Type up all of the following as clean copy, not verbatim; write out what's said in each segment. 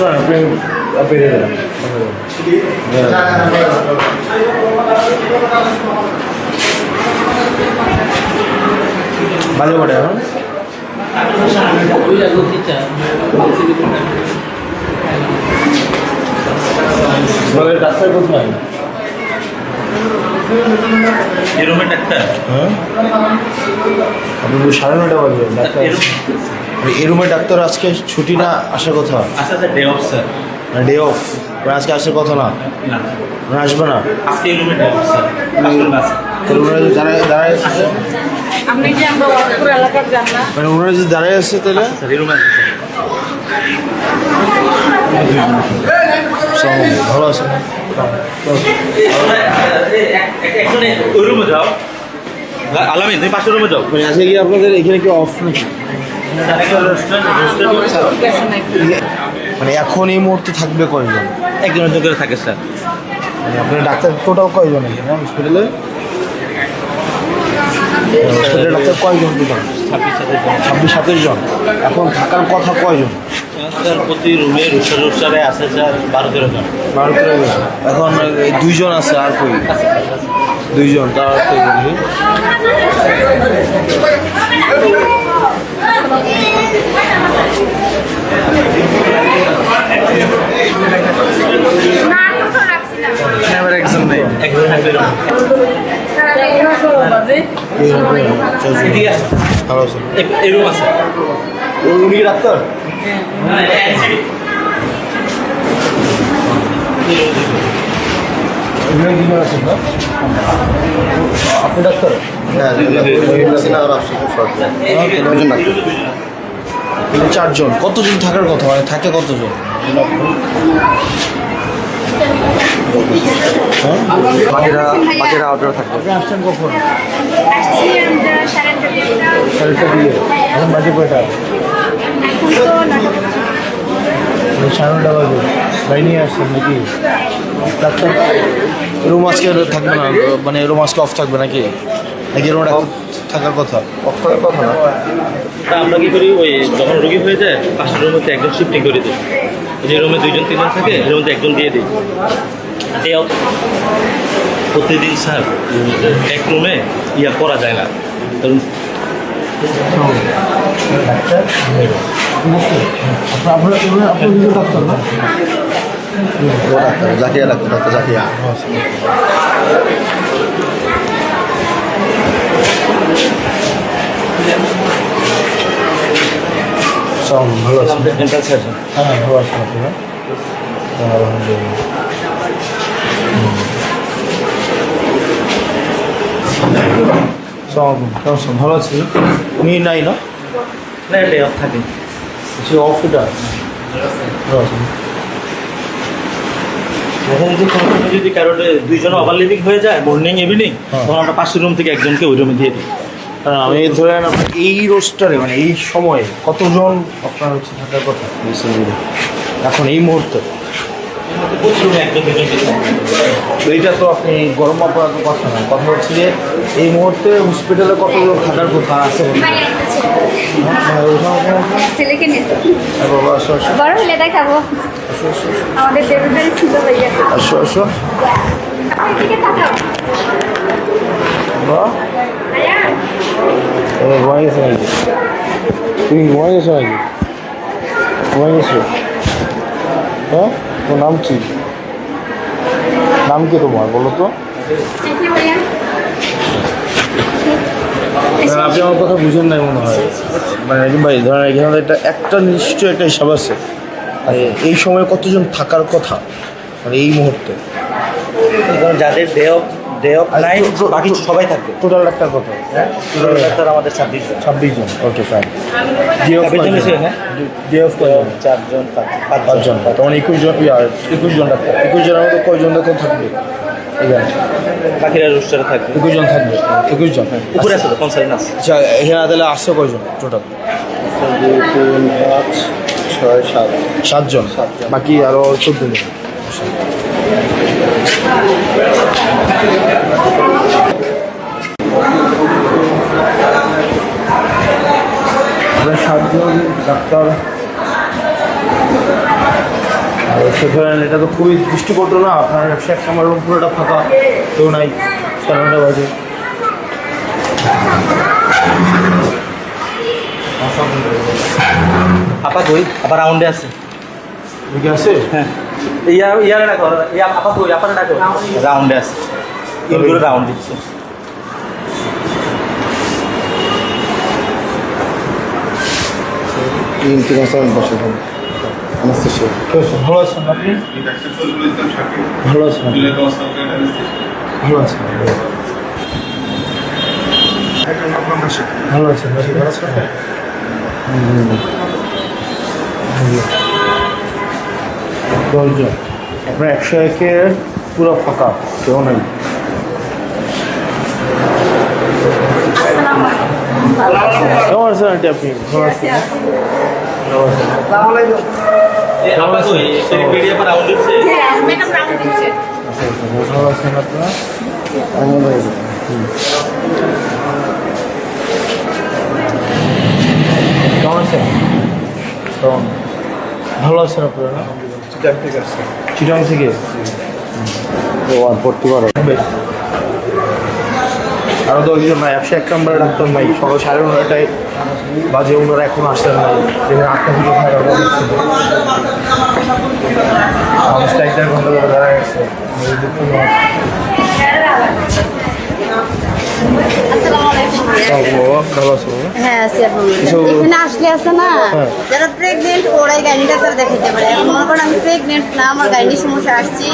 আপনি বাজে পড়ে এখন ডাক্তার কোথায় এই রুমের ডাক্তার? হ্যাঁ আপনি 9:30 বাজে ডাক্তার এই রুমের ডাক্তার আজকে ছুটি না আসার কথা? আচ্ছা sir, day of sir. Day of আজকে আসার কথা না? না আসবে না আজকে এই রুমের ডে অফ স্যার। তাহলে ওনারা যে দাঁড়ায় আসছে আপনি যে আমরা ওয়াকপুর এলাকার যান না, মানে ওনারা যে দাঁড়ায় আসছে তাহলে স্যার এই রুমে আছে স্যার। ভালো আছে না? ওই রুমে যাও। আলামিন তুমি পাশের রুমে যাও। মানে আজকে কি আপনাদের এখানে কি অফ নাকি? মানে এখন এই মুহূর্তে থাকবে কয়জন? একজনের করে থাকে স্যার। মানে আপনার ডাক্তার টোটাল কয়জন এখানে হসপিটালে? হসপিটালে ডাক্তার কয়জন টোটাল? 26-27 জন। এখন থাকার কথা কয়জন? স্যার প্রতি রুমে রুসারে আছে স্যার 12-13 জন। 12-13 জন। এখন এই 2 জন আছে আর কই? 2 জন তার তো বলি না একজন নেই। একজন থাকবে রুমে। ভালো আছে। এই রুম আছে। উনি কি ডাক্তার? আপনি ডাক্তার? হ্যাঁ 4 জন। কতজন থাকার কথা? মানে থাকে কতজন? বাকিরা আপনারা থাকবে। আপনি আসছেন কখন? আসছি আমরা 8:30 দিয়ে এখন বাজে কয়টা? এখন তো 9:30 বাজে। গাড়ি নিয়ে আসছেন নাকি? ডাক্তার রুম আজকে থাকবে না, মানে রুম আজকে অফ থাকবে নাকি? নাকি রুম থাকার কথা? অফ থাকার কথা না। তা আমরা কি করি, ওই যখন রোগী হয়ে যায় পাশের রুমের মধ্যে একজন শিফটিং করে দিই। যে রুমে 2-3 জন থাকে এর মধ্যে একজন দিয়ে দিই। প্রতিদিন স্যার এক রুমে করা যায় না। ডাক্তার আপনার ডাক্তার না? জাকিয়া ডাক্তার জাকিয়া। ভালো আছেন? হ্যাঁ ভালো আছেন আপনারা? আলহামদুলিল্লাহ ভালো আছি। উনি নাই না? না ডে অফ থাকে। সে অফ এটা ভালো আছেন। যদি কারোর 2 জন ওভার লিভিং হয়ে যায় মর্নিং ইভিনিং, তখন আমরা পাশের রুম থেকে একজনকে ওই রুমে দিয়ে দিই। আমি ধরেন আপনার এই রোস্টারে মানে এই সময়ে কতজন আপনার হচ্ছে থাকার কথা এখন এই মুহূর্তে? এইটা তো আপনি গরম মাপার কথা না, কথা হচ্ছে যে এই মুহূর্তে হসপিটালে কতজন থাকার কথা আছে? ছেলেকে নিয়ে বাবা আসো আসো বড় হলে দেখাবো। আমাদের দেবদারি ছিল ভাইয়া। আসো আসো। এদিকে তাকাও বাহ ভাইয়া। ঘুমাই গেছে নাকি? তুমি ঘুমাই গেছো নাকি? ঘুমাই গেছো? হ্যাঁ তোর নাম কি? নাম কি তোমার বলো তো? দেখি ভাইয়া। আপনি আমার কথা বুঝেন নাই মনে হয়। মানে ভাই ধরেন এখানে একটা নিশ্চয়ই একটা হিসাব আছে। আর এই সময় কতজন থাকার কথা মানে এই মুহূর্তে? যাদের ডে অফ নাই বাকি সবাই থাকবে। টোটাল ডাক্তার কত? টোটাল ডাক্তার আমাদের 26 জন। 26 জন। Okay fine. ডে অফ 26 জন এসে না? ডে অফ 4 জন 5 জন। তখন 21 জন 21 জন ডাক্তার। 21 জনের মধ্যে কয়জন ডাক্তার থাকবে এখানে? বাকিরা রুস্টারে থাকবে। 21 জন থাকবে। 21 জন উপরে আছে তো কনসার্ন আছে। আচ্ছা এখানে তাহলে আসছে কয়জন টোটাল? 2 3 5 6 7 7 জন। বাকি আরও 14 জন। আমরা 7 জন ডাক্তার সেখানে এটা তো খুবই দৃষ্টিকটু না, আপনার 101 নম্বর রুম পুরোটা ফাঁকা, কেউ নাই, 9:30 বাজে। আপা কই? আপা রাউন্ডে আছে। ঠিক আছে, হ্যাঁ ইয়ারে ডাকো, আপা কই? আপারে ডাকো। রাউন্ডে আছে, ইনগুলো রাউন্ড দিচ্ছে। ইন্টারন্যাশনাল বসে নমস্তে স্যার, ভালো আছেন আপনি? ভালো আছেন, ভালো আছেন, ভালো আছেন, ভালো আছেন। দশজন, আপনার 101-এর পুরো ফাঁকা, কেউ নেই। কেমন আছেন আন্টি আপনি? ভালো আছেন? ভালো আছেন। আপা কই? বেরিয়ে আপা রাউন্ড দিচ্ছে। হ্যাঁ ম্যাডাম রাউন্ড দিচ্ছে। ভালো আছেন আপনারা? কেমন আছেন? কেমন? ভালো আছেন আপনারা? চিটাং থেকে ও আর ভর্তি করো আরও 10 জন নাই, 101 নম্বরে ডাক্তার নাই, সকাল 9:30টায় বাজে, ওনারা এখন আসছেন নাই, যেখানে 8টা থেকে 9:30 দিচ্ছিল। মানুষটা 1.5 ঘন্টা ধরে দাঁড়ায় গেছে। আসসালামু আলাইকুম ভাইয়া। ভালো আছো? হ্যাঁ আছি আলহামদুলিল্লাহ। এখানে আসলে আছে না, যারা প্রেগনেন্ট ওরাই গাইনি ডাক্তার দেখাইতে পারে। এখন মনে করেন আমি প্রেগনেন্ট না, আমার গাইনি সমস্যা আসছি,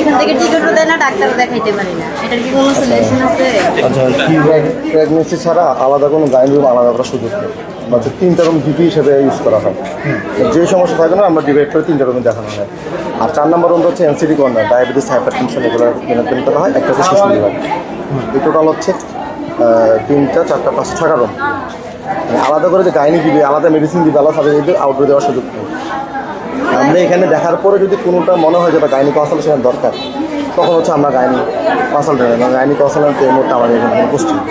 এখান থেকে টিকিটও দেয় না, ডাক্তারও দেখাইতে পারি না। এটার কি কোনো সলিউশন আছে? আচ্ছা, কি প্রেগনেন্সি ছাড়া আলাদা কোনো গাইনি রুম আলাদা করার সুযোগ নেই, বা 3টা রুম ডিপি হিসেবে ইউজ করা হয়। যে সমস্যা থাকে না আমরা ডিভাইড করে 3টা রুমে দেখানো হয়। আর 4 নম্বর রুমটা হচ্ছে NCD corner, diabetes, hyper tension এগুলো ম্যানেজমেন্ট করা হয়। একটা হচ্ছে শিশু বিভাগ। এই টোটাল হচ্ছে 3টা 4টা 5 6টা রুম। আলাদা করে যে গাইনি দিবে, আলাদা মেডিসিন দিবে, আলাদা সার্জারি আউটডোর দেওয়ার সুযোগ নেই। আমরা এখানে দেখার পরে যদি কোনোটা মনে হয় যে বা গাইনি কনসালটেশনের দরকার, তখন হচ্ছে আমরা গাইনি কনসালটেন্ট, গাইনি কনসালটেন্ট এই মুহূর্তে আমাদের এখানে কোনো পোস্ট নেই।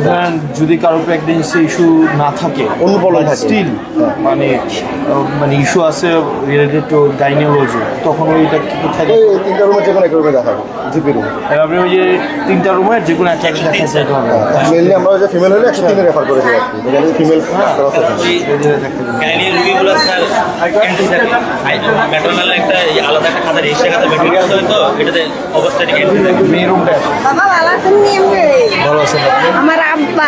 ধরেন যদি কারো প্রেগনেন্সি ইস্যু না থাকে, অন্য প্রবলেম থাকে, স্টিল মানে ইস্যু আছে রিলেটেড টু গাইনিওলজি, তখন ওইটা কি থাকে? এই 3টা রুমের যে কোনো একটা রুমে দেখাবো, জিপি রুম। আপনি ওই যে 3টা রুমের যে কোনো একটা দেখা যেতে হবে। মেনলি আমরা যে ফিমেল হলে 103 রেফার করে দিই আর কি, যেখানে ফিমেল ডাক্তার আছে। গাইনির রুগীগুলো স্যার এন্ট্রি থাকে। ম্যাটারনাল একটা আলাদা একটা খাতা রেজিস্টার খাতা মেনটেন করতে হয়, তো এটাতে অবস্থাটিক এন্ট্রি থাকে। মেয়ে রুমটা বাবা ভালো আছেন? ভালো আছেন আপনি? আমার আব্বা